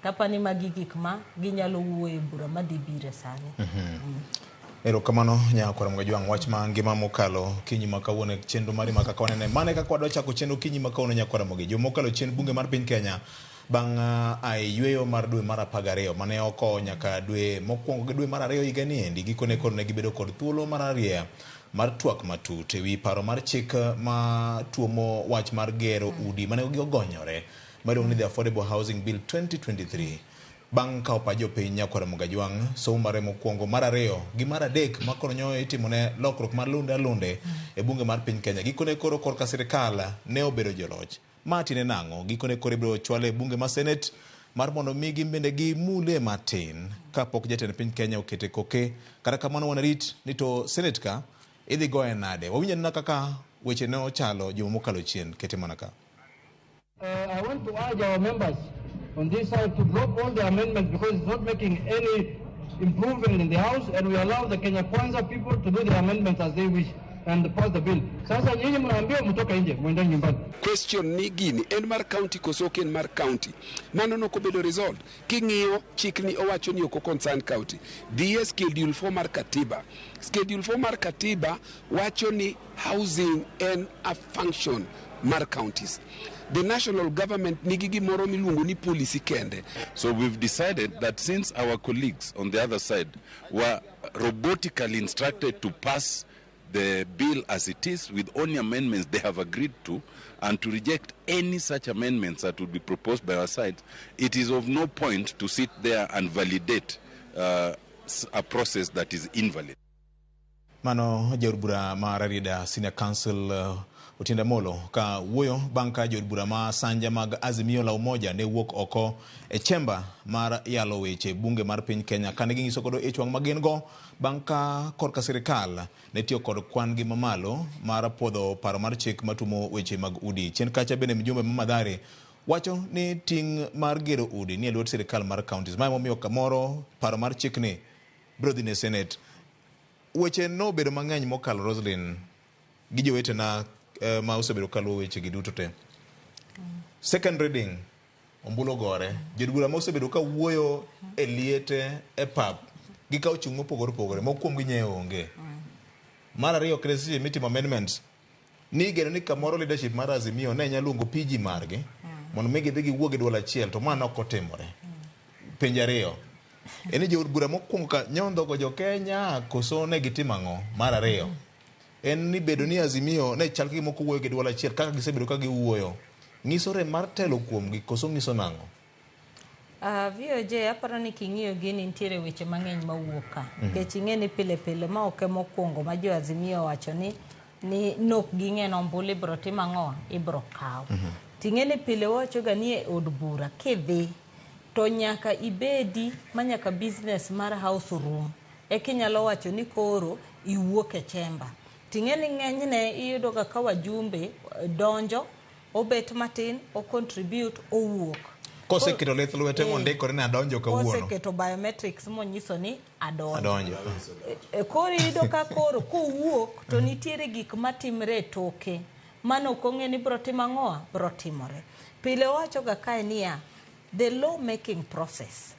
kapani magi gik ma ginyalo wuoyo bura madhibire sani. Erokamano nyakora Ramogi wach ma ngima mokalo kinyi makawuono chenro mari makakonene mane ka kwadwa chako chenro kinyi makawuono nyakora Ramogi jomokalo chen bunge mar piny Kenya bang' ayueyo mar dwe mar 12 mane oko nyaka dwe mokwongo gi dwe mar 2 higa ni endi gikone koro ne gibedo kod thuolo mar ariya mar twak matut ewi paro mar chik ma tuomo wach mar gero udi mane gigonyore maluongo ni the Affordable Housing Bill 2023 bang' ka opajo piny nyakora Ramogi somo mare mokwongo mar 2 gi mar 3 makoro nyoyo itimone lokruok mar lunde e bunge mar piny Kenya gikone koro korka sirikal ne obedo joloch matine nang'o gikone koro ibiro chwale bunge ma Senate mar mondo migi bende gi mule matin kapok jatend piny Kenya okete koke kata kamano wanarit ni to Senate ka idhi goye nade wawinjo na kaka weche ne ochalo juma mokalo chien kete mana ka. I want to urge our members on this side to drop all the amendments because it's not making any improvement in the House, and we allow the Kenya Kwanza people to do the amendments as they wish and pass the bill. Sasa nyinyi mnaambia mtoka nje mwende nyumbani. Question ni gini en mar county koso en mar county mano no kobedo resolved king'iyo chik ni owacho ni oko concern county the schedule 4 mar katiba wacho ni housing en a function mar counties. The national government nigi gimoro miluongo ni policy kende. So we've decided that since our colleagues on the other side were robotically instructed to pass the bill as it is with only amendments they have agreed to and to reject any such amendments that would be proposed by our side, it is of no point to sit there and validate a process that is invalid. Mano Jorbura Mararida Senior Council Otinda Molo ka wuoyo banka Jorbura ma Sanja mag Azimio la Umoja ne wuok oko e chemba mar yalo weche bunge mar piny Kenya kane ginyiso kodo ichwang magen go banka korka sirikal ne tiyo kod kwan gi mamalo mar podho paro mar chik matumo weche mag udi chien kacha bende mjumbe mamadhare wacho ni ting mar gero udi ni lwet sirikal mar counties ma momiyo kamoro paro mar chik ni brodhi ne Senate weche no bedo mang'eny mokalo Roslyn gi jowete na ma osebedo kaluwo weche gi duto te. Second reading ombulo gore jodbura ma osebedo ka wuoyo e liete e pap gi ka ochung' mopogore mokuom gi nyeyo onge mar ariyo kresi mitimo amendments ni geno ni kamoro leadership mar Azimio ne nyalo luongo PG margi mondo migi dhi giwuo gi dwol achiel to mano ok otimore. Penjo ariyo eni jodbura mokwongo ka nyondo go jo Kenya koso ne gitimo ang'o. Mar ariyo en ni bedo ni Azimio ne chal gi moko wuoyo gi dwol achiel kaka gisebedo ka giwuoyo nyiso rem mar telo kuom gi koso nyiso nang'o. VOJ aparo ni king'iyo gini nitiere weche mang'eny mawuok ka kech ing'e ni pile ma oke mokwongo ma jo Azimio wacho ni nok ging'e ombulu ibro tim ang'o ibro kaw ting'e ni pile wacho ga ni e od bura kidhi to nyaka ibedi manyaka business mar house room e kinyalo wacho ni koro iwuok e chemba ting'e ni ng'enyne iyudo ga ka wajumbe donjo obet matin o contribute owuok koseketo lith lwete mondikore ni adonjo kawuono koseketo biometrics monyiso ni adonjo koro iyudo ka koro kowuok to nitiere gik matimre toke mano kong'e ni bro tim ang'oa bro timore pile wacho ga kae niya the law making process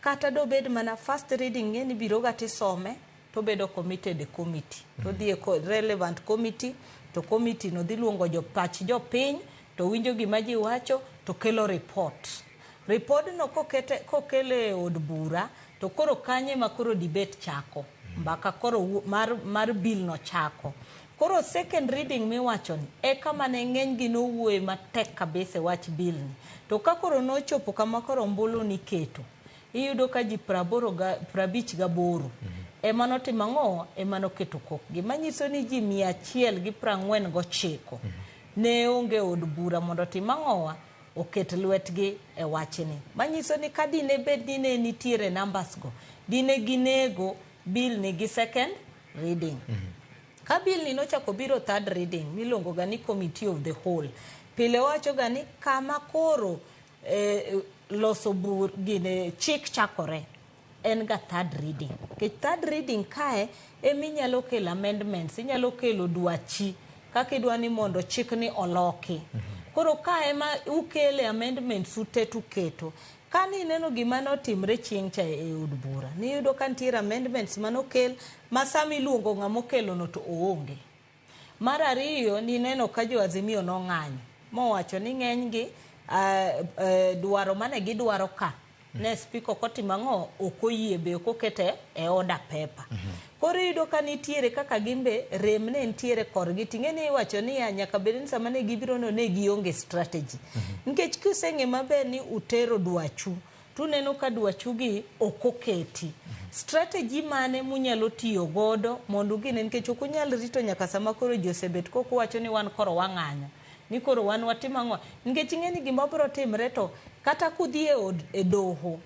kata do bed mana first reading ng'eni biro ga tisome to bedo committed committee to dhie relevant committee to committee no dhi luongo jo piny to winjo gima ji wacho to kelo report no kokele od bura to koro kanye ma koro debate chako mbaka koro mar bill no chako koro second reading miwacho ni e kama ne ng'eny gi nowuoye matek kabisa wach bill ni to ka koro nochopo kama koro ombulu ni keto iyudo ka ji 58 ema notimo ang'o ema noketo kokgi manyiso ni ji 149 ne onge od bura mondo tim ang'owa oket lwetgi e wachni manyiso ni ka dine bed ni ne nitiere numbers go dine ginego bill ni gi second reading ka bill ni nochako biro third reading miluongo ga ni committee of the whole pile wacho ga ni kama koro loso bur gine chik chakore en ga third reading ke third reading kae eminyalo kelo amendments inyalo kelo dwachi kaka idwa ni mondo chik ni oloki koro kae ma ukele amendments ute tuketo kani neno gima notimre chieng' cha e od bura niyudo ka nitiere amendments manokel masami luongo ng'amokelo no to oonge. Mar ariyo ni neno ka jo Azimio nong'anyo mowacho ni ng'enygi dwaro mane gidwaro ka ne spiko kotimang'o okoyie be okokete e oda pepa. Koro yudo ka nitiere kaka gimbe rem ne nitiere korgi ting'eni iwacho ni nyaka bed ni sama ne gibiro no ne gionge strategy. Nikech kiseng'e maber ni utero dwachu tuneno ka dwachu gi okoketi. Strategy mane munyalo tiyo godo mondo gine nikech okunyal rito nyaka sama koro Josebet koko wacho ni wan koro wang'anyo ni koro wan watimang'o nikech ing'eni gima biro timre to kata kudhi e doho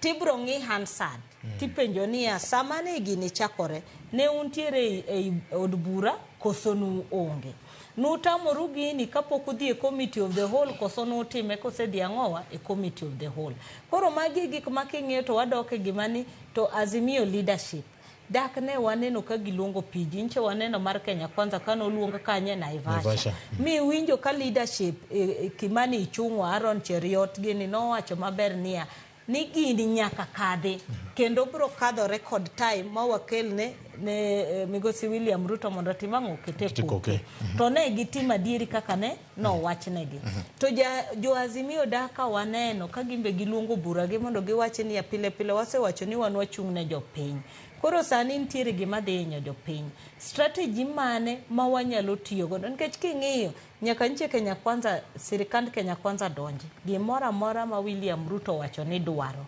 tibro ng'i Hansard tipenjo niya sama ne gini chakore ne untiere e od bura koso nu onge nutamoru gini kapok udhi e committee of the whole koso nutime kosedhi ang'owa e committee of the whole. Koro magi gik making'eyo to wadoke gimani to Azimio leadership dak ne waneno ka giluongo piji nche waneno mar Kenya Kwanza kano luongo kanye Naivasha. Mi winjo ka leadership Kimani Ichung'wa Aaron Cheriot gini nowacho maber niya ni gini nyaka kadhi kendo bro kadho record time ma wakel ne Migosi William Ruto mondo timang'o kete koke. To ne gitima dieri kaka ne no wachnegi. To jo Azimio daka waneno ka gimbe giluongo bura gi mondo giwache ni pile pile wasewacho ni wan wachung' ne jopiny. Koro sani nitiere gima dhi hinyo jopiny. Strategy mane ma wanyalo tiyo godo nikech king'iyo nyaka nche Kenya Kwanza sirikand Kenya Kwanza donje gimoro amora ma William Ruto wacho ni dwaro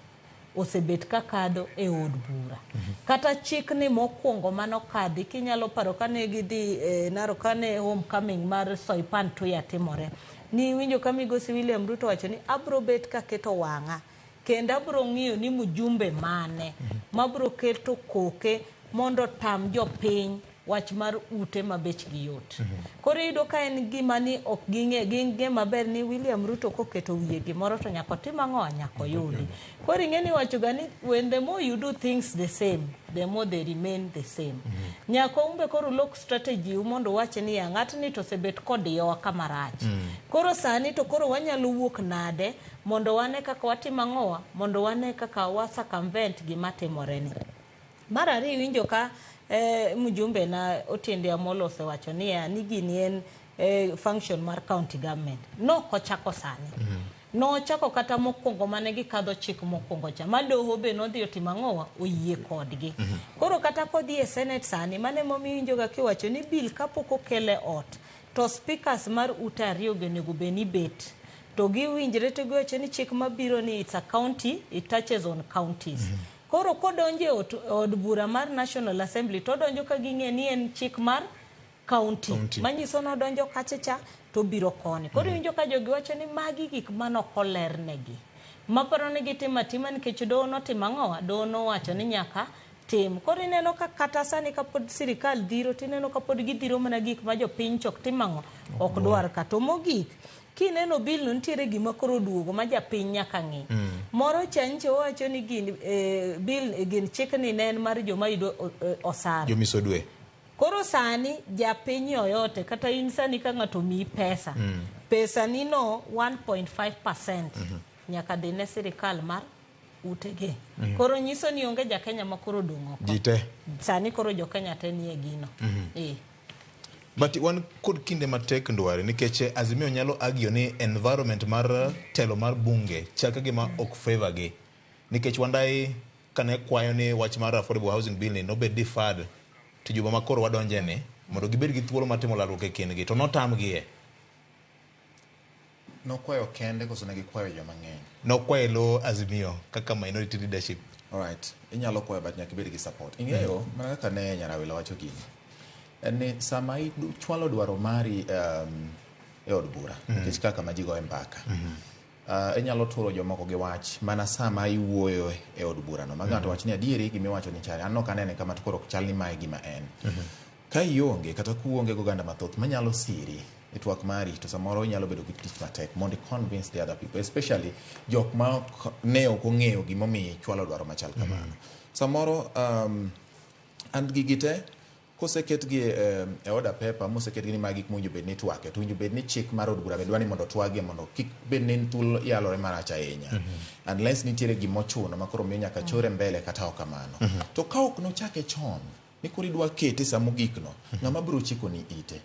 osebet kakado e od bura. Kata chik ni mokwongo manokadhi kinyalo paro kane gidhi Narok kane homecoming mar Soipan Tuya timore ni winjo ka Migosi William Ruto wacho ni abro bet kaketo wang'a kenda bro ng'iyo ni mujumbe mane mabro keto koke mondo tam jopiny wach mar ute mabechgi yot. Koro yudo ka en gima ni ok ging'e maber ni William Ruto koketo wiye gimoro to nyako timang'o nyako yudi. Koro ing'eni wacho gani when the more you do things the same the more they remain the same. Nyako umbe koro look strategy mondo wache ni ng'atni to sebet kodiyo kamarach. Koro sani to koro wanyalo wuok nade mondo wane kaka watimang'owa mondo wane kaka wasa convent gima timoreni. Mar ariyo winjo ka mjumbe na Otiende Amolo osewacho ni gini en function mar county government. No kochako sani. No chako kata mokwongo mane gikadho chik mokwongo cha. Madoho be nodhi otimang'owa oyie kodgi. Koro kata kodhi e Senate sani mane momi winjo ga kiwacho ni bill kapok okele ot to speakers mar ute ariyo onego beni bet. To giwinjre to giwacho ni chik mabiro ni it's a county, it touches on counties. Koro kodonje od bura mar National Assembly to donjo ka ging'e ni en chik mar county. Manyiso no donjo kachecha to biro koni. Koro winjo ka jogi wacho ni magi gik manokoler negi. Maparo ni gitimatima nikech doho notimang'owa doho nowacho ni nyaka tim. Koro ineno ka kata sani kapod sirikal dhiro tineno kapod gidhiro mana gik ma jopiny chok timang'o ok dwar ka. To mogik kineno bill no nitiere gima koro duogo ma japiny nyaka ng'i. Moro chanche wacho ni gin bill gin chik ni nen mar joma yudo osara. Jomisodwe. Koro sani japiny yoyote kata in sani ka ng'ato mi pesa. Pesa ni no 1.5% nyaka dhi ne sirikal mar utege. Koro nyiso ni onge ja Kenya ma koro dong'o. Jite. Sani koro jo Kenya te nie gino. But one could kinde matek ndware nikech Azimio nyalo agio ni environment mar telo mar bunge chaka gima ok favor gi nikech wandai kane kwayo ni wach mar affordable housing bill ni no be deferred to juba makoro wadonje ne mondo gibed gi thuolo matimo lalruok e kindgi to notam gi no kwayo kende koso ne gikwayo joma ng'eny no kwayo lo Azimio kaka minority leadership. All right inyalo kwayo but nyaka ibed gi support ing'eyo mana kaka ne Nyarawelo wacho gini ni sama chwalo dwaro mari e od bura nikech kaka ma ji goye mbaka inyalo turo jomoko gi wach mana sama iwuoyo e od bura no magato wach ni adieri gimi wacho ni chari anno kanene kama tukoro chal ni mae gima en ka ionge kata kuonge goganda mathoth manyalo siri e twak mari to samoro inyalo bedo gi tich matek mondo convince the other people especially jok ma ne ok ong'eyo gimomiyo chwalo dwaro machal kamano samoro and gigite koseket gi e order paper moseket gi ni magi kunjo bed ni twake to kunjo bed ni chik mar od bura bedwani mondo twagi mondo kik bed ni tul yalore marach ahinya unless nitiere gimochuno makoro miyo nyaka chore mbele kata ok kamano to ka ok nochake chon ni kuri dwa kete samo gikno ng'ama biro chiko ni ite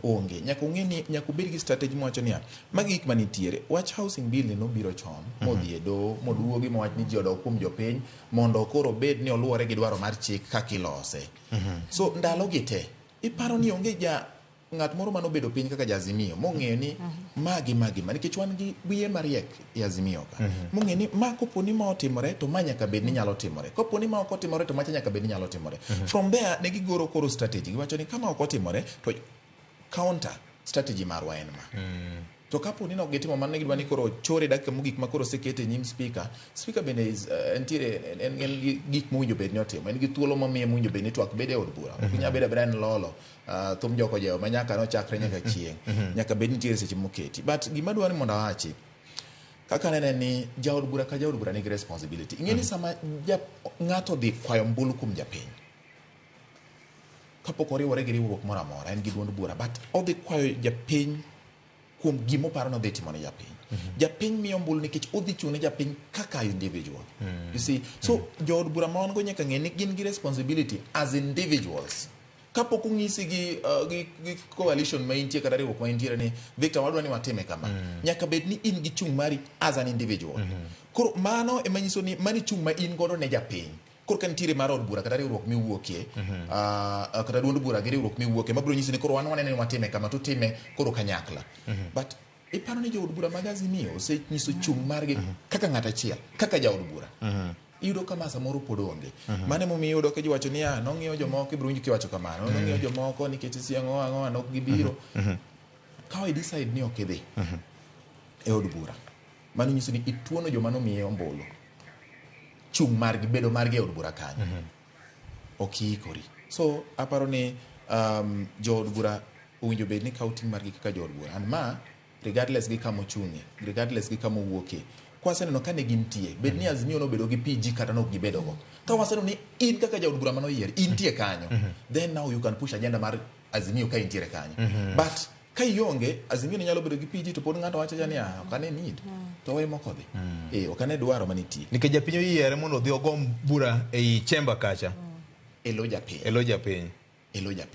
onge nyaka ung'e ni nyaka ubed gi strategy mwacho niya magi gik manitiere wach housing bill no biro chon modhi e do moduogi mowach ni ji odok kuom jopiny mondo koro bed ni oluwore gi dwaro mar chik kaka ilose so ndalo gi te iparo ni onge ng'at moro manobedo piny kaka Azimio mong'eyo ni magi nikech wan gi wiye mariek e Azimio ka mong'eyo ni ma koponi ma otimore to ma nyaka bed ni nyalo timore koponi ma ok otimore to macha nyaka bed ni nyalo timore from there ne gigoro koro strategy giwacho ni kama ok otimore to counter strategy marwa en ma to kapo ni no gitimo mano ne gidwa ni koro chore dakika mogik ma koro sekete nyim speaker bende entiere en gik mowinjo bed ni otimo en gi thuolo mamiye mowinjo bed ni twak bede od bura ok nya bede Brian Lolo thum joko jewo ma nyaka no chakre nyaka chieng nyaka bed ni tiere seche moketi but gima dwaro ni mondo awachi kaka nene ni jaod bura ka jaod bura nigi responsibility ing'eni sama ng'ato dhi kwayo mbulu kuom japiny kapok oriwore gi riwruok moro amora en gi duond bura but odhi kwayo japiny kuom gimo paro no dhi timo ne japiny japiny miyo mbulu nikech odhi chune japiny kaka individual you see so jood bura ma wan go nyaka ng'e ni gin gi responsibility as individuals kapok ung'isi gi coalition ma intie kata riwruok ma intiere ni Victor wadwa ni watime kama nyaka bed ni in gi chung mari as an individual koro mano ema nyiso ni mani chung ma in godo ne japiny koro ka nitiere mar od bura kata riwruok miwuokie kata duond bura gi riwruok miwuokie mabiro nyisi ni koro wan wanene ni watime kama to time koro kanyakla but iparo ni jood bura mag Azimio osenyiso chung margi kaka ng'at achiel kaka jaod bura iyudo kama samoro pod onge mane momiyo iyudo ka jiwacho ni nong'iyo jomoko ibiro winjo kiwacho kamano nong'iyo jomoko nikech siang'o ang'o nok gibiro ka decide ni ok idhi e od bura mano nyiso ni ituono joma nomiye ombulu chung margi bedo margi e od bura kanyo ok ikori so aparo ni jood bura owinjo bed ni kawo ting margi kaka jood bura and ma regardless gi kama ochung'e regardless gi kama owuokie kwaseneno ka ne gintie bed ni Azimio no bedo gi PG kata no gibedo go ka waseneno ni in kaka jaod bura mano yier intie kanyo then now you can push agenda mar Azimio ka intiere kanyo but ka ionge Azimio ne nyalo bedo gi PG to pod ng'ato wacho ni ok ane need to we moko dhi ok ane dwaro manitie nikech japiny oyiere mondo odhi ogom bura ei chamber kacha elo japiny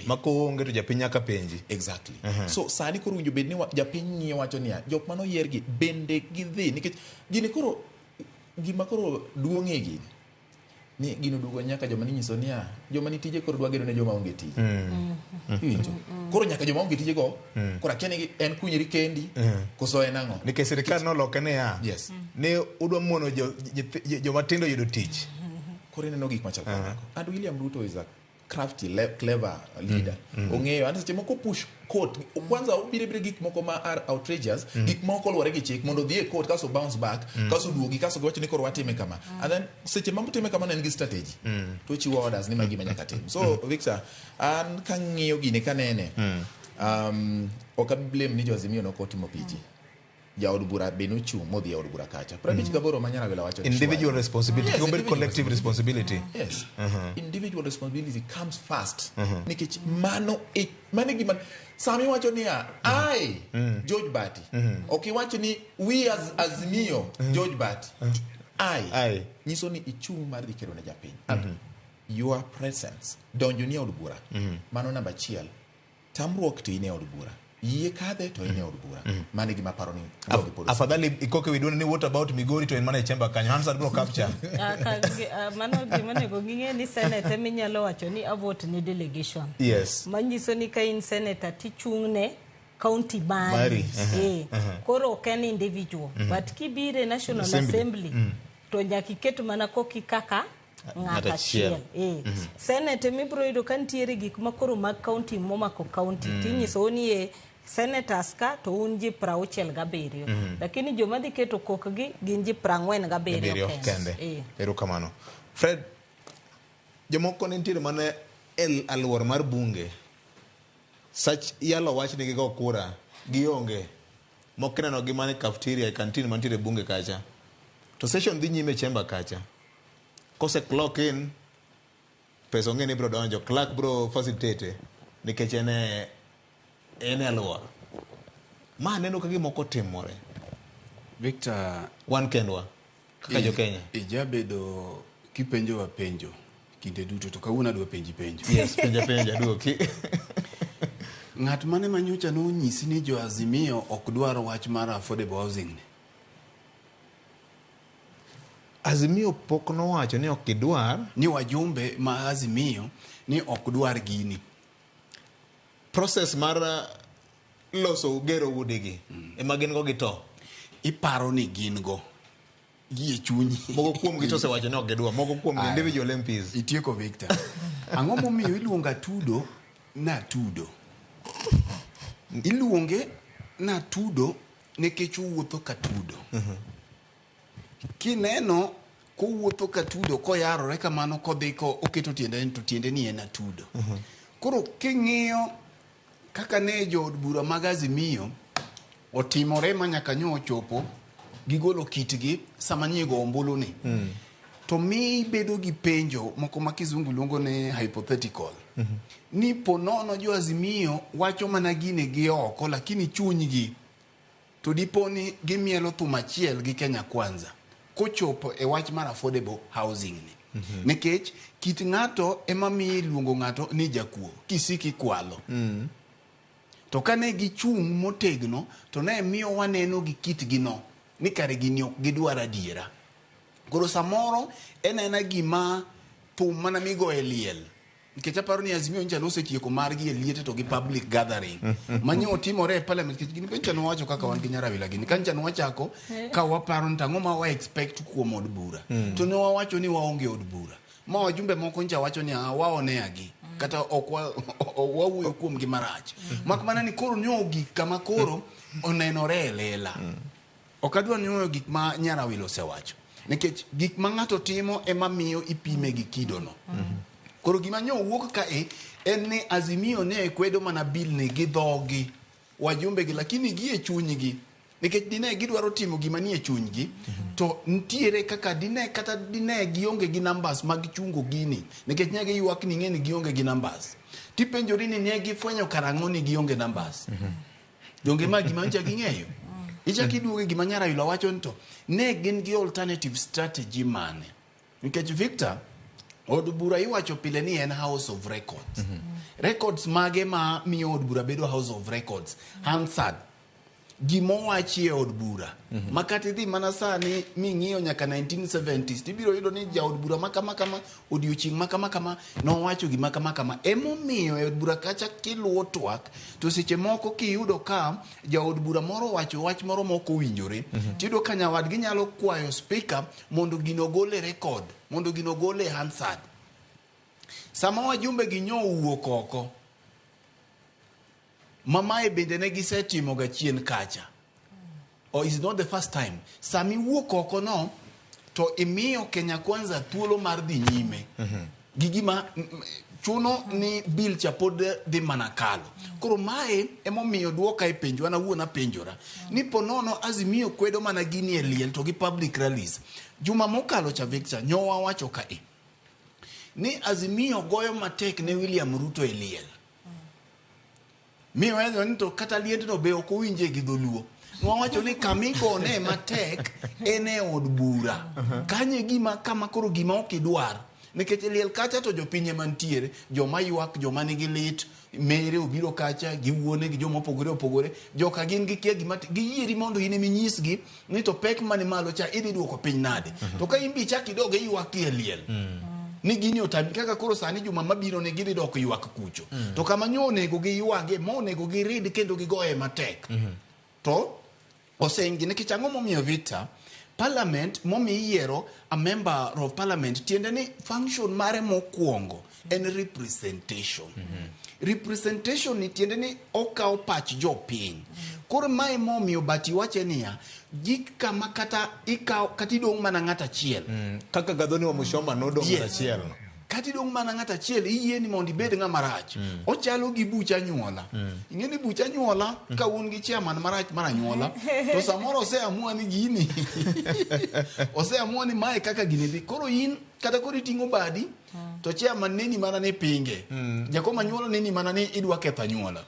mako onge to japiny nyaka penji exactly so sani koro winjo bed ni japiny ng'iyo wacho ni jok mano yier gi bende gidhi nikech gini koro gima koro duong'e gini ni gino duogo nyaka joma ni nyiso ni joma ni tije koro dwa gedo ne joma onge tije iwinjo koro nyaka joma onge tije go koro akia ni en kunyri kendi koso en ang'o nikech sirikal noloke ne yes ne udwa mono joma tindo yudo tich koro ineno gik machal kamano and William Ruto is a crafty clever leader ong'eyo and seche moko push court kwanza ubire gik moko ma are outrageous gik moko luwore gi chik mondo dhi e court kaso bounce back kaso duogi kaso giwacho ni koro watime kama and then seche ma mutime kama en gi strategy to chiwo orders ni magi manyaka tim so Victor an kang'iyo gini kanene ok blame ni jo Azimio no kotimo PG jaod bura beno chung modhi od bura kacha 58 manyara wela wacho individual responsibility collective responsibility yes individual responsibility comes first nikech mano gima sami wacho ni George Bati ok iwacho ni we as Azimio George Bati nyiso ni ichung mar dhi kedo ne japiny your presence donjo ni od bura mano namba 1 tamruok to ine od bura yie kadhe to ine od bura mane gima paro ni afadhali ikoke widone ni what about Migori to en mana chamber kanyo Hansa bro capture mano gima nego ng'e ni senator minyalo wacho ni vote ni delegation yes manyiso ni ka in senator tichung'ne county mari koro ken individual but kibire National Assembly to nyaki keto mana koki kaka ng'ata chiel senate mibro yudo ka ntiere gik makoro mag county momako county tinyiso ni senators ka to unji 67 lakini joma dhi keto kokgi gin ji 47 kende erokamano Fred jomoko ne ntiere mane alwor mar bunge sach yalo wach ni gigo kura gionge mokineno gi mane cafeteria e canteen mantiere bunge kacha to session dhi nyime chamber kacha kose clock in pesa onge ni bro donjo clerk bro facilitate nikech ene alwa ma neno ka gimoko timore Victor wan kendwa kaka jo Kenya ijabedo kipenjo wa penjo kinde duto to kawuono adwa penjo yes penja duoki ng'at mane manyocha no nyisi ni jo Azimio ok dwaro wach mar affordable housing ni Azimio pok nowacho ni ok gidwar ni wajumbe ma Azimio ni ok dwar gini process mar loso gero udigi ema gin go gito iparo ni gin go gie chunyi moko kuom gito sewacho ni ok gidwar moko kuom individual MPs itieko Victor ang'o momiyo iluonga tudo na tudo iluonge na tudo nikech owuotho ka tudo kineno kowuotho ka tudo koyarore kamano kodhi ko oketo tiende to tiende ni en atudo koro king'iyo kaka ne jo od bura mag Azimio otimore manyaka nyo ochopo gigolo kitgi sama nyiego ombulu ni to mi bedo gi penjo moko ma kizungu luongo ne hypothetical ni ponono jo Azimio wacho mana gine gi oko lakini chunygi to diponi gimielo thum achiel gi Kenya Kwanza kochopo e wach mar affordable housing ni nikech kit ng'ato ema mi luongo ng'ato ni jakuo kisiki kwalo to kane gichung' motegno to ne miyo waneno gi kitgi no ni kare gini ok gidwar adiera koro samoro enena gima thum mana migo e liel nikech aparo ni Azimio ncha nosetieko margi e liete to gi public gathering manyo otimore e parliament nikech gini bencha nowacho kaka wan gi nyarawila gini kancha nwachako ka waparo ni tang'o ma wa expect kuom od bura to ne wawacho ni waonge od bura ma wajumbe moko ncha wacho ni waoneagi kata ok wawuoyo kuom gi marach mak mana ni koro nyo gik kama koro onenore e lela ok adwa nyoyo gik ma nyarawilo osewacho nikech gik ma ng'ato timo ema miyo ipime gi kidono koro gima nyo wuok ka en ni Azimio ne kwedo mana bill ni gi dhogi wajumbe gi lakini gi e chunygi nikech dine gidwaro timo gima ni e chunygi to ntiere kaka dine gionge gi numbers mag chungo gini nikech nyage ywak ni ng'eni gionge gi numbers tipenjori ni ne gifwenyo karang'o ni gionge numbers donge ma gima ncha ging'eyo ichaki duoge gima Nyarayula wacho nto ne gin gi alternative strategy mane nikech Victor od bura iwacho pile ni en house of records records mage ma miyo od bura bedo house of records Hansard gimo wachi e od bura makati dhi mana sani ming'iyo nyaka 1970s tibiro yudo ni ja od bura makama odiochieng' makama no wacho gima kama emomiyo e od bura kacha kiluo twak to seche moko kiyudo ka ja od bura moro wacho wach moro moko winjore tiyudo ka nyawadgi nyalo kwayo speaker mondo gino gole record mondo gino gole Hansard sama wajumbe gi nyo wuok oko mamae bende ne gisetimo ga chien kacha or is not the first time sami wuok oko no to imiyo Kenya Kwanza thuolo mar dhi nyime gigima chuno ni bill cha pod dhi manakalo koro mae emomiyo duoka e penjo ana wuona penjora ni ponono Azimio kwedo mana gini e liel to gi public rallies juma mokalo cha Victor nyowa wacho ka ni Azimio goyo matek ne William Ruto e liel mi wedo ni to kata liend no be ok owinje gi dholuo wawacho ni kamigo ne matek ene od bura kanye gima kama koro gima ok idwar nikech liel kacha to jopinye mantiere joma ywak joma nigi lit mere obiro kacha giwuone gi joma opogore joka gin gi kia gima giyieri mondo ine minyisgi ni to pek mane malo cha idhi duoko piny nade to ka imbi chak idoge ywak e liel ni gini otami kaka koro sani juma mabiro ne gidhi dok ywak kucho to kama nyo onego gi ywage mo onego gi rid kendo gi goye matek to osengi nikech ang'o momiyo Victor parliament momi yiero a member of parliament tiende ni function mare mokwongo en representation representation ni tiende ni okaw pach jopiny koro mae momiyo bati wache niya gik kama kata ikaw kata idong' mana ng'at achiel kaka gadhoni wa Mushoma nodong' yes. achiel kati dong mana ngata chiel iye ni mondi bed nga marach ochalo gi bucha nyuola ingeni bucha nyuola ka un gi chairman marach mara nyuola to samoro se amua ni gini ose amua ni mae kaka gini dhi koro in kata koro itingo badi to chairman neni mana ne pinge jakoma nyuola neni mana ne idwa ketha nyuola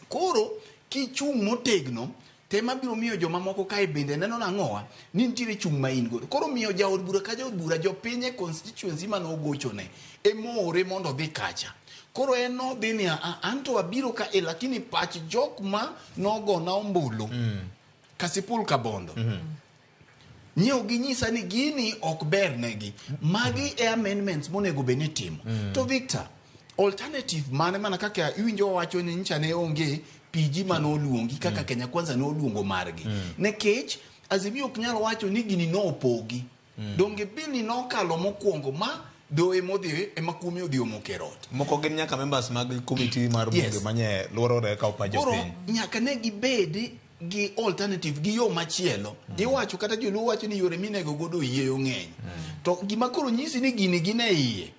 koro kichung motegno tema biro miyo joma moko kae bende neno nang'owa ni nitiere chung ma in godo koro miyo jaod bura ka jaod bura jopinye constituency mano gochone emore mondo dhi kacha koro en no dhi ni anto abiro ka lakini pach jok ma nogo na ombulu kasipul kabondo nyiew gi nyisa ni gini ok ber negi magi e amendments monego bene timo to Victor alternative mane mana kaka iwinjo wacho ni ncha ne onge PG mano luongi kaka Kenya Kwanza no luongo margi nekech Azimio ok nyalo wacho ni gini no opogi donge bini no kalo mokwongo ma do emodhi emakume odhi omokerot moko gin nyaka members mag committee mar bunge manye luorore ka opajo piny nyaka ne gibed gi alternative gi yo machielo iwacho kata joluo wacho ni yore minego godo yieyo ng'eny to gima koro nyisi ni gini gine iye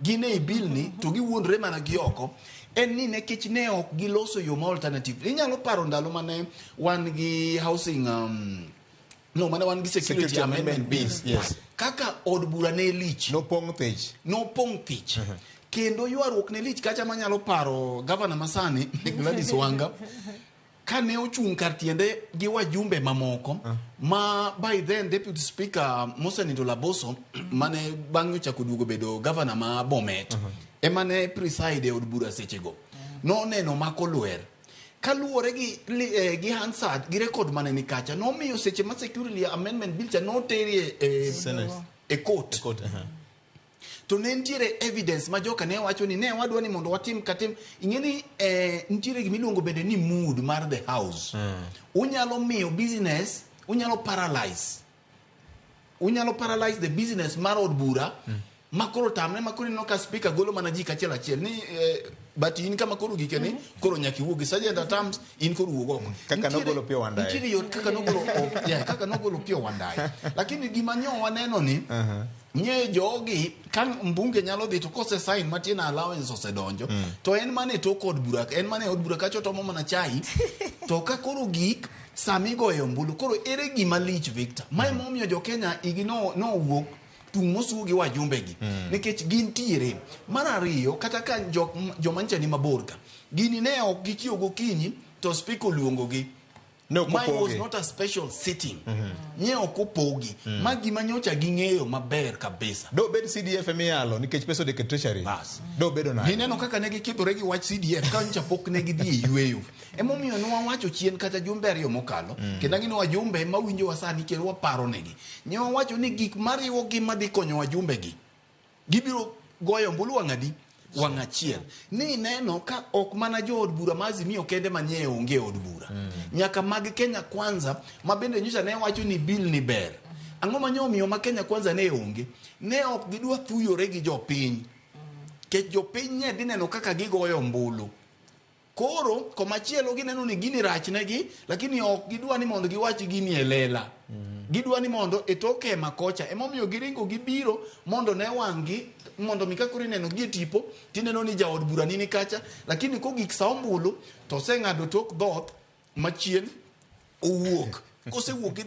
gine i bill ni to giwuondre mana gi oko en ni nekech ne ok giloso yo ma alternative inyalo paro ndalo mane wan gi housing mane wan gi security amendment bills kaka od bura ne lich no pong thich kendo ywaruok ne lich kacha manyalo paro governor masani Gladys Wanga kane ochung kar tiende gi wajumbe mamoko ma by then deputy speaker Mosenindo Laboso mane bang'e ochako duogo bedo governor ma Bomet emane preside od bura sechego no neno mako lwer kaluwore gi Hansard gi record mane ni kacha nomiyo seche ma security amendment bill cha no teri e court to ne ntiere evidence ma joka ne wacho ni ne wadwa ni mondo watim katim ingeni ntiere gimiluongo bende ni mood mar the house unyalo miyo business unyalo paralyze the business mar od bura makoro tamne makoro no ka speaker golo mana ji kachiel achiel ni but in kama koro gikeni koro nyaki wuogi sergeant terms in koro wuogo kaka nogolo pio wandai ntiere yor kaka nogolo pio wandai lakini gima nyo waneno ni nye jogi kan mbunge nyalo dhi to kose sign matina allowance osedonjo to en mane to kod bura en mane od bura kacho tomo mana chai to ka koro gik samigo e ombulu koro ere gima lich Victor mai momiyo jo Kenya igino no wuok tung mosu gi wajumbe gi nikech gin tiere mar ariyo kata ka joma ncha ni mabor ka gini ne ok gichiwo gokinyi to speaker luongo gi mine was not a special sitting nye ok opogi ma gima nyocha ging'eyo maber kabisa do bed CDF emiyalo nikech peso de treasury do bedo na gineno kaka ne gikidhore gi wach CDF ka ncha pok ne gidhi yweyo emomiyo no wacho chien kata jumbe ariyo mokalo kenda gino wajumbe ma winjo wasani kero waparo negi nye wacho ni gik mariwo gi madhi konyo wajumbe gi gibiro goyo mbulu wang'adi wang' achiel ni neno ka ok mana jo od bura ma Azimio kende manye onge od bura nyaka mag Kenya Kwanza ma bende nyisa ne wacho ni bill ni ber ang'o manyomiyo ma Kenya Kwanza ne onge ne ok gidwa thuyore gi jopiny kech jopiny ne dhi neno kaka gigoyo mbulu koro komachielo gineno ni gini rach negi lakini ok gidwa ni mondo giwach gini e lela gidwa ni mondo etoke makocha emomiyo giringo gibiro mondo ne wangi mondo mikakuri neno gi tipo tineno ni jaod bura nini kacha lakini ko gik saombulu to seng'ado tok dhoth machien owuok kosewuok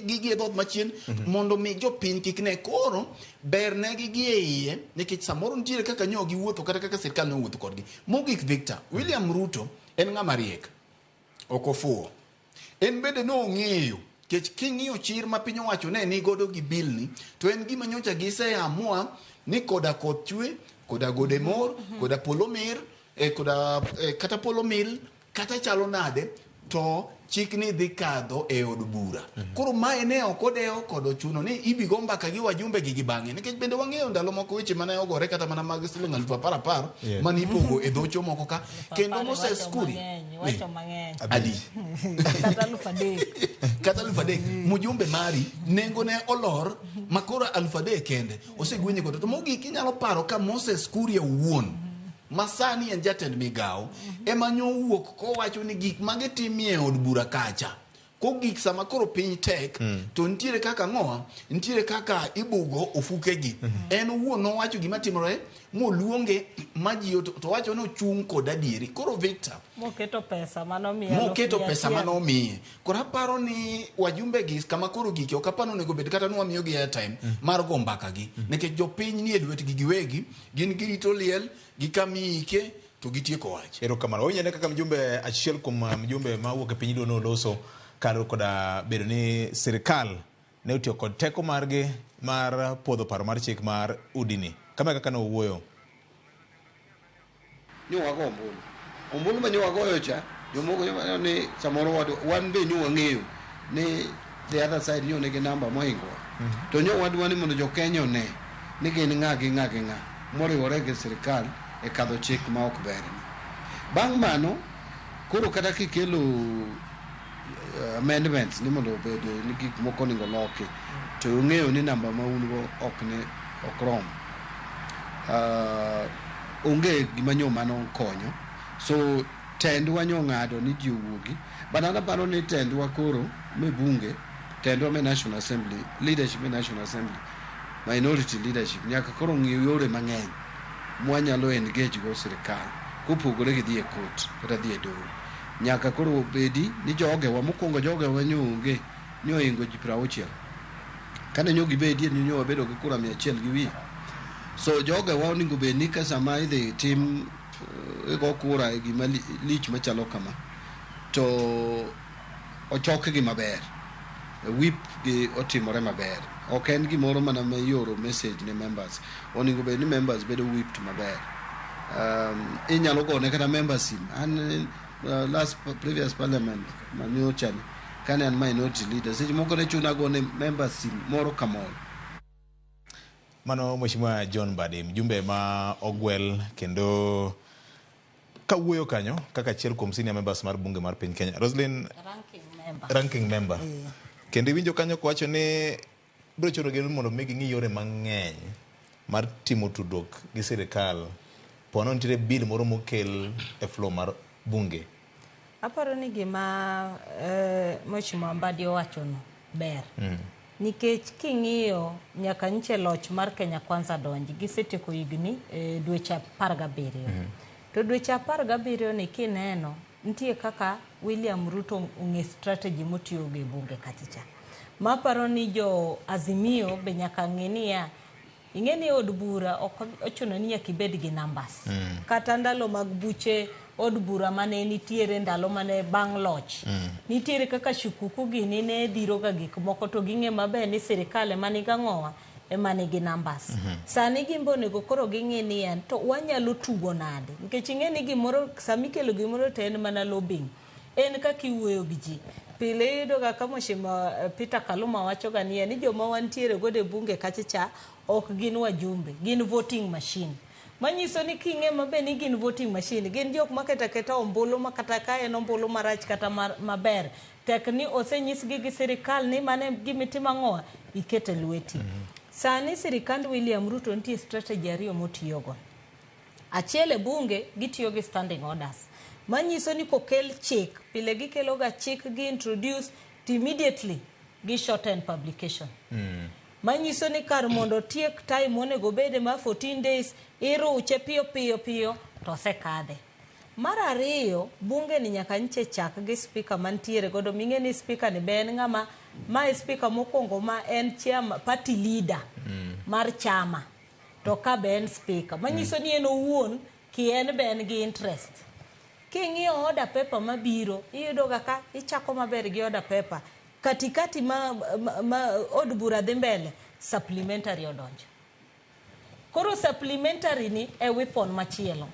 gi dhoth machien mondo mi jopiny kik ne koro ber negi gi e iye nikech samoro nitiere kaka nyo giwuotho kata kaka sirkal nowuotho kodgi mogik Victor William Ruto en ng'ama riek ok ofuwo en bende nong'eyo kech king'iyo chir ma piny owacho ne ni godo gi bill ni to en gima nyocha giseamua ni koda koth chwe koda gode mor koda polomir koda kata polomil kata chalo nade to chik ni dhi kadho e od bura koro mae ne ok odewo kod chuno ni ibigo mbaka gi wajumbe gi bang'e nikech bende wang'eyo ndalo moko weche mane ogore kata mana mag siling 10,000 mane ipogo e dhocho moko ka kendo Moses Kuri wacho mang'eny adi kata 3,000 kata 3,000 mujumbe mari nengo ne olor makoro 3,000 kende osegwenye kod to mogik inyalo paro ka Moses Kuri wuon masani en jatend migao ema nyo wuok ko wacho ni gik mage timie od bura kacha ko gik sama koro piny tek to ntiere kaka ngoa ntiere kaka ibugo ofuke gi en wuon no wacho gima timore moluonge maji to wacho no chung kod adieri koro Victor moketo pesa manomiye koro aparo ni wajumbe gi kama koro giki ok apano nego bed kata nwa miyo gi airtime mar go mbaka gi nekech jopiny ni e lwet gi giwegi gin girito liel gi kamike to gitieko wach erokamano onyane kaka mjumbe achiel kuom mjumbe mawuok e piny dono loso karo koda bedo ni sirikal ne otiyo kod teko margi mar podho paro mar chik mar udini kama kaka no wuoyo ni wago ombulu ma ni wagoyo cha jomoko ni samoro wan be ni wang'eyo ni the other side ni ne namba moingo to nyo wadwa ni mondo jo Kenya ne ni gin ng'a moriwore gi sirikal e kadho chik ma ok ber bang' mano koro kata kikelo amendments ni mondo obed ni gik moko ningo loki to ung'eyo ni namba ma un go ok rom onge gima nyo mano konyo so tendwa nyo ng'ado ni ji owuogi banana paro ni tendwa koro me bunge tendwa me National Assembly leadership me National Assembly minority leadership nyaka koro ng'iyo yore mang'eny mwanyalo engage go sirikal kopogore gi dhi e court kata dhi e doho nyaka koro bedi ni jogewa mokwongo jogewa nyonge nyoingo ji 60 kane nyogi bedi ni nyo bedo gi kura 100 gi wi so jogewa oningo bed ni ka sama idhi tim go kura e gima lich machalo kama to ochok gi maber whip gi otimore maber ok en gimoro mana me yoro message ne members oningo bed ni members bedo whipped maber inyalo gone kata members last previous parliament manyo chani kane an minority leader seche moko ne chuna gone members moro kamoro mano Mheshimiwa John Mbadi mjumbe ma ogwel kendo kawuoyo kanyo kaka achiel kuom senior members mar bunge mar piny Kenya Roslyn ranking member kendo winjo kanyo kwacho ni bro choro geno mondo megi ngi yore mang'eny mar timo tudruok gi sirikal pono nitire bill moro mokel e floor mar bunge aparo ni gima Mheshimiwa Mbadi owacho no ber nikech king'iyo nyaka nche loch mar Kenya Kwanza donji gisetieko higni dweche 17 to dweche 17 ni kineno nitie kaka William Ruto ong'e strategy motiyo gi bunge kachicha maparo ni jo Azimio be nyaka ng'enia ing'eni od bura ochuno ni nyaka ibed gi numbers kata ndalo mag buche od bura mane nitiere ndalo mane bang' loch nitiere kaka shukuku gini ne dhiro ga gik moko to ging'e maber ni sirikal mani gang'owa emani gi numbers sani gimbo nego koro ging'e ni en to wanyalo tugo nade nikech ing'eni gimoro samikelo gimoro to en mana lobbying en kaka iwuoyo gi ji pile yudo ga kama Mheshimiwa Peter Kaluma wacho ga ni joma wantiere gode bunge kachicha ok gin wajumbe gin voting machine manyiso ni king'e mabe ni gin voting machine gin jok maketa ombulu makata ka en ombulu marach kata maber tek ni osenyisgi gi sirikal ni mane gimitimo ang'owa ikete lweti sani sirikand William Ruto nitie strategy ariyo motiyogo achiel e bunge gitiyo gi standing orders manyiso ni kokel chik pile gikelo ga chik gi introduce immediately gi shorten publication manyiso ni kar mondo tiek time onego bede ma 14 days iruche piyo to sekadhe mar ariyo bunge ni nyaka nche chak gi speaker mantiere godo ming'e ni speaker ni ben ng'ama ma speaker mokwongo ma en chairman party leader mar chama to ka ben speaker manyiso ni en owuon ki en ben gi interest king'iyo order paper mabiro iyudo ga ka ichako maber gi order paper katikati ma od bura dhi mbele supplementary odonjo koro supplementary ni e weapon machielo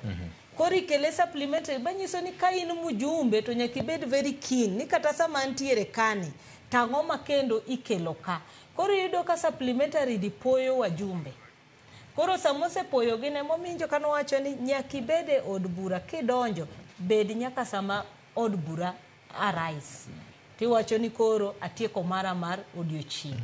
koro ikele supplementary banyiso ni ka in mujumbe to nyaka ibed very keen ni kata sama antiere kani tang'o makendo ikelo ka koro yudo ka supplementary dipoyo wajumbe koro samose poyo gine mominjo kano wacho ni nyaka ibede od bura kidonjo bed nyaka sama od bura arise tiwacho ni koro atieko mara mar odiochieng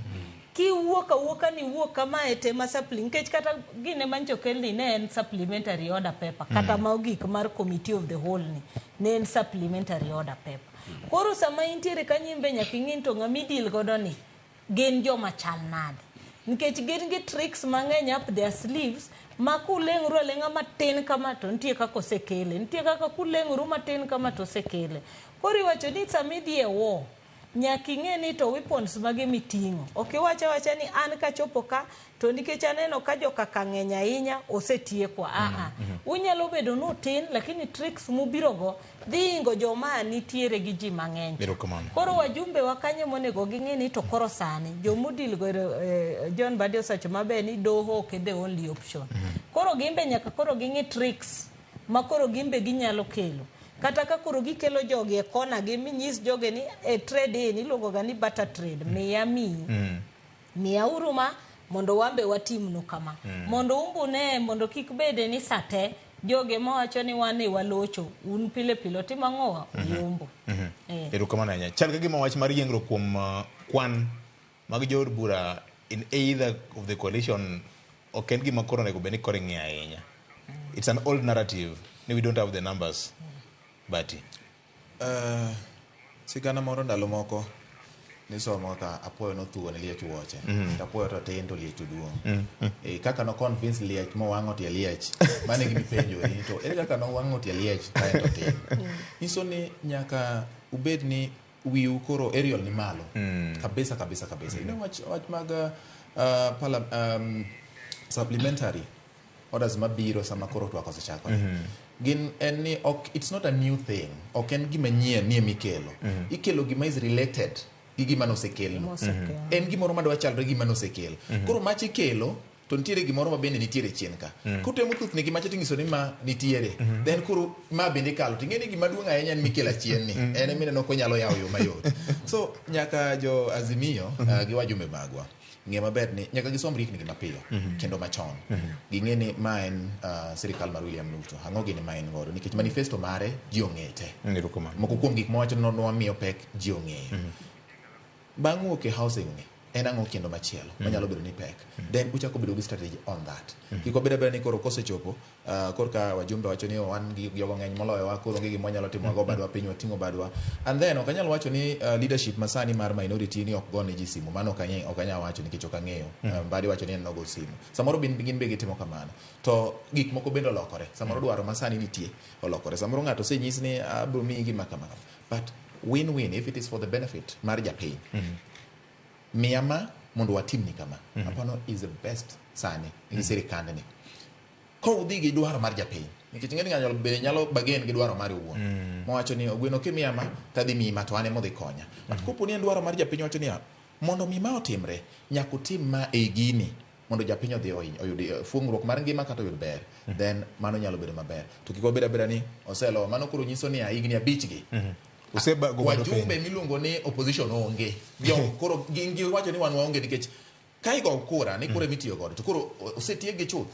kiwuoka ni wuok kama etema supplement kech kata gine mancho kelni ne en supplementary order paper kata maogik mar committee of the whole ni ne en supplementary order paper Koro sama intiere kanyimbe nyaking'in to ng'ami deal godo ni gin joma chal nade. Nikech gin gi tricks mang'eny up their sleeves ma kuleng'uru aleng'a matin kama to nitie kaka osekele. Nitie kaka kuleng'uru matin kama to osekele. Koro iwacho ni samidhi e war nyaking'e ni to weapons mage miting'o. Ok iwacha wacha ni an kachopo ka to nikech aneno ka joka kang'eny ahinya osetiekwa. Unyalo bedo nutin lakini tricks mubirogo dhi ingo joma nitiere gi ji mang'eny. Koro wajumbe wakanye monego ging'e ni to koro sani jomudil go John Badi osacho maber ni doho ok the only option. Koro gimbe nyaka koro ging'e tricks ma koro gimbe ginyalo kelo. Kata ka koro gikelo jogi e kona gi minyis joge ni e trade in iluongo ga ni barter trade miya uruma mondo wambe watimnu kama mondo umbune mondo kik bede ni sate joge mawacho ni wane walocho un pile pile timo ng'owa yombo. Erokamano ahinya. Chal ka gima wach mar yiengro kuom kwan mag jood bura in either of the coalition ok en gima koro onego bed ni koro ing'e ahinya. It's an old narrative. We don't have the numbers. Bati. Sigana moro ndalo moko nisomo ka apoyo nothuo ne liech wuoche. Apoyo to tin to liech duong'. Kaka no convince liech mo wang'o tie liech. Mane gimi penjo to ere kaka no wang'o tie liech kae to tin. Iso ni nyaka ubed ni wiu koro aerial ni malo. Kabisa. Ine wach mag supplementary orders mabiro sama koro twako sechako. Gin en ok, it's not a new thing. Ok en gima nyien ni mikelo. Ikelo gima is related gi gima nosekelo. En gimoro madwa chalre gima nosekelo. Koro machi kelo to nitiere gimoro ma bende nitiere chien ka. Kutemo thuth ne gima tingiso ni ma nitiere. Then kuro ma bende kalo. Tingeni gima duong' ahinya ni mikela chien ni. En mine no konyalo yawo yo mayot. So nyaka jo Azimio gi wajumbe magwa ng'e maber ni nyaka gisom rikni gi mapiyo kendo machon. Ging'e ni ma en sirikal mar William Ruto. Ang'o gini ma en godo nikech manifesto mare ji ong'ete. Moko kuom gik mowacho no wamiyo pek ji ong'eyo. Bang' wuok e housing ni en ang'o kendo machielo manyalo bedo ni pek. Then uchako bedo gi strategy on that. Kiko bedo ni koro kosechopo korka wajumbe wacho ni wan gi jogo ng'eny moloyo wa koro ngi gimonyalo timo go badwa piny wating'o badwa. And then okanyal wacho ni leadership masani mar minority ni ok gone ji simu. Mano okanyal wacho nikech ok ang'eyo. Badi wacho ni en nogo simu. Samoro begin be gitimo kamano. To gik moko bende olokore. Samoro dwaro masani nitie olokore. Samoro ng'ato senyis ni abro miyi gima kama. But win-win if it is for the benefit mar japiny. Miyama mondo watimni kama. Apano is the best sani in sirikande ni. Ko udhi gi dwaro mar japiny. Nikech ng'eni ng'anyalo be nyalo bagen gi dwaro mar owuon. Mowacho ni ogweno kimiyama tadhi mi matwane modhi konya. Kopo ni en dwaro mar japiny wacho ni mondo mi ma otimre nyaka utim ma e gini mondo japiny odhi oyud fungruok mar ngima kata oyud ber. Then mano nyalo bedo maber. To kiko beda ni oselo mano koro nyiso ni higni 5 gi. Wajumbe miluongo ni opposition onge. Koro gingi wacho ni wan waonge nikech kai go kura ni kure mitiyo godo to koro osetie gi chuth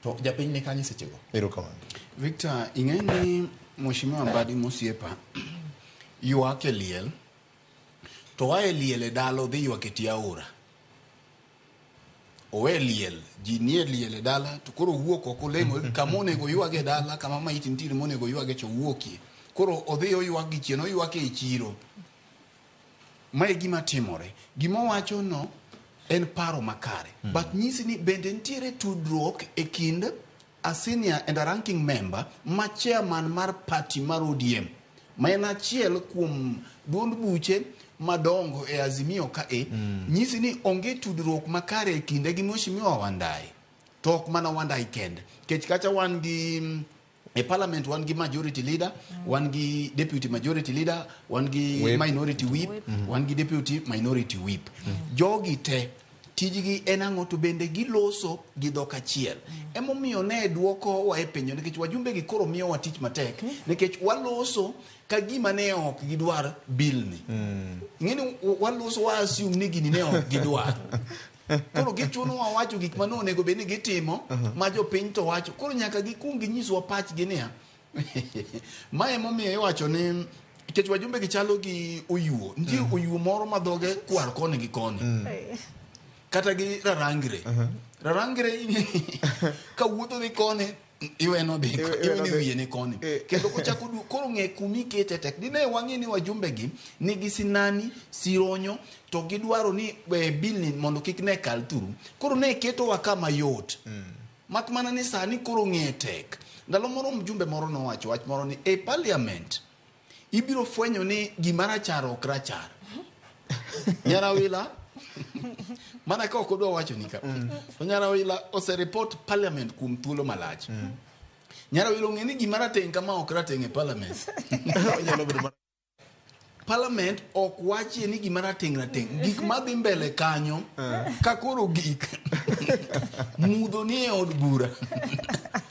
to japiny ne kanyi sechego. Erokamano. Victor, ing'eni Mheshimiwa Mbadi Musiepa ywak e liel to wae liel e dalo dhi ywak e tie aora. Owe liel, ji nie liel e dala to koro wuok oko lemo kama onego ywak e dala kama maiti nitiere monego ywak e cho wuokie. Koro odhi oywak gi chien oywak e chiro. Mae gima timore. Gima wacho no en paro makare. But nyisi ni bende nitiere tudruok e kind a senior and a ranking member ma chairman mar party mar ODM. Ma en achiel kuom duond buche madongo e Azimio ka nyisi ni onge tudruok makare e kinde gi Mheshimiwa Wandai. Tok mana Wandai kende. Kech kacha wan gi e parliament wan gi majority leader, wan gi deputy majority leader, wan gi minority whip, wan gi deputy minority whip. Jogi te tijgi en ang'o to bende giloso gi dhok achiel. Emomiyo ne duoko wa e penjo nikech wajumbe gi koro miyo wa tich matek nikech waloso ka gima ne ok gidwar bill ni. Ng'eni waloso wa assume ni gini ne ok gidwar. Koro gichuno wa wacho gik mano onego bed ni gitimo ma jopiny to wacho. Koro nyaka gikung ginyiswa pachgi niya. Ma emomiyo iwacho ni nikech wajumbe gi chalo gi oyuo. Nitie oyuo moro ma dhoge kwar koni gi koni. Kata gi rarangre. Rarangre ka wuotho dhi koni iwe no be iwe ni wiye koni kendo kochako koro ng'e kumi kete tek dine wang'e ni wajumbe gi nigi sinani sironyo to gidwaro ni bill ni mondo kik ne kal turu koro ne keto wa kama yot mak mana ni sani koro ng'e tek ndalo moro mjumbe moro no wacho wach moro ni e parliament ibiro fwenyo ni gimara charo krachar Nyarawila mana ka okodwa wacho ni ka Nyarawila ose report parliament kum thuolo malach Nyarawila ng'e ni gimara teng kama ok rateng e parliament parliament ok wachi ni gimara teng gik madhi mbele kanyo ka koro gik mudho ni od bura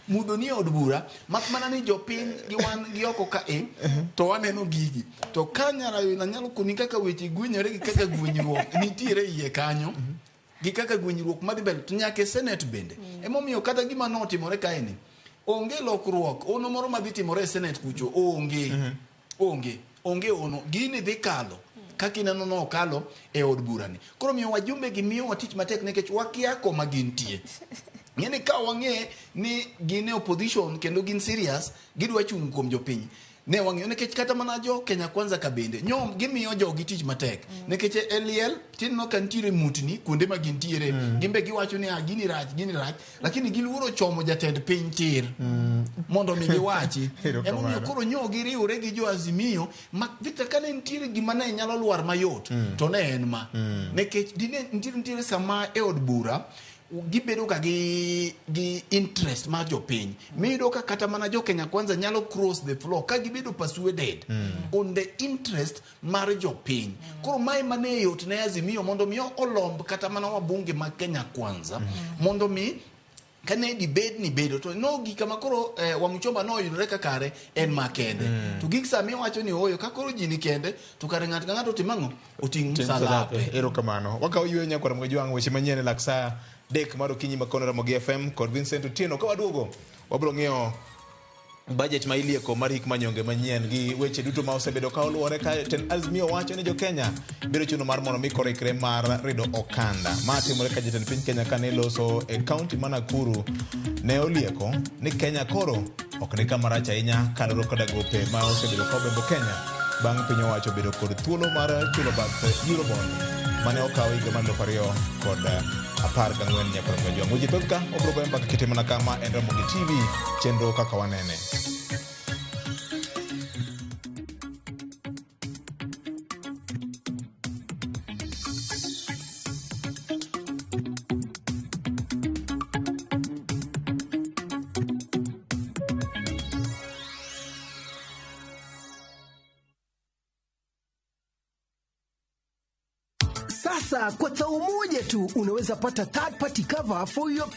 mudho ni od bura mak mana ni jopiny gi wan gi oko ka to waneno gigi to ka Nyarawila nyalo koni kaka weche gwenyore gi kaka gwenyruok nitiere iye kanyo gi kaka gwenyruok madhi mbele to nyaka senate bende emomiyo kata gima notimore ka eni onge lokruok ono moro madhi timore e senate kucho onge ono gini dhi kalo kaka ineno no kalo e od burani koro miyo wajumbe gi miyo watich matek nikech wakia koma gintie ng'eni ka wang'e ni gin e opposition kendo gin serious gidwa chung' kuom jopiny ne wang'eyo nikech kata mana jo Kenya Kwanza ka bende nyom gimiyo jogi tich matek nikech eliel tinno kan tire mutni kuonde ma gintiere gimbe giwacho ni gini rach lakini giluoro chomo jatend piny tir mondo mi giwachi emomiyo koro nyogi riwre gi jo Azimio ma vita kane ntiere gima ne nyalo lwar mayot to ne en ma nikech dine ntiere sama e od bura gibedo ka gi interest mar jopiny mido ka kata mana jo Kenya Kwanza nyalo cross the floor ka gibedo persuaded on the interest mar jopiny koro mai mane yot ne Azimio mondo mi olomb kata mana wabunge ma Kenya Kwanza mondo mi kane debate ni bedo to no gika makoro Wamuchomba no yudore ka kare en makende to gik sami wacho ni oyo ka koro jini kende to kare ng'at ka ng'ato timango oting salape erokamano wakaw ywe nyakora mgejwang weche manyene laksa dek mar okinyi makono Ramogi FM kod Vincent Otieno ka waduogo wabro ng'eyo budget ma ilieko mar hik manyonge manyien gi weche duto ma osebedo ka oluwore ka ten Azimio wacho ni jo Kenya biro chuno mar mondo mi korikre mar rido okanda ma timore ka jatend piny Kenya kane loso e kaunti ma Nakuru ne olieko ni Kenya koro ok ni kama rach ahinya kaloro koda gope ma osebedo ka obembo Kenya bang' piny owacho bedo kod thuolo mar chulo bath Eurobond mane okaw higa mar 2014 nyakora mgejwang weche thoth ka obro goyo mbaka kite mana kama en Ramogi TV chenro kaka wanene. Sasa kwa tao moja tu unaweza pata third party cover for your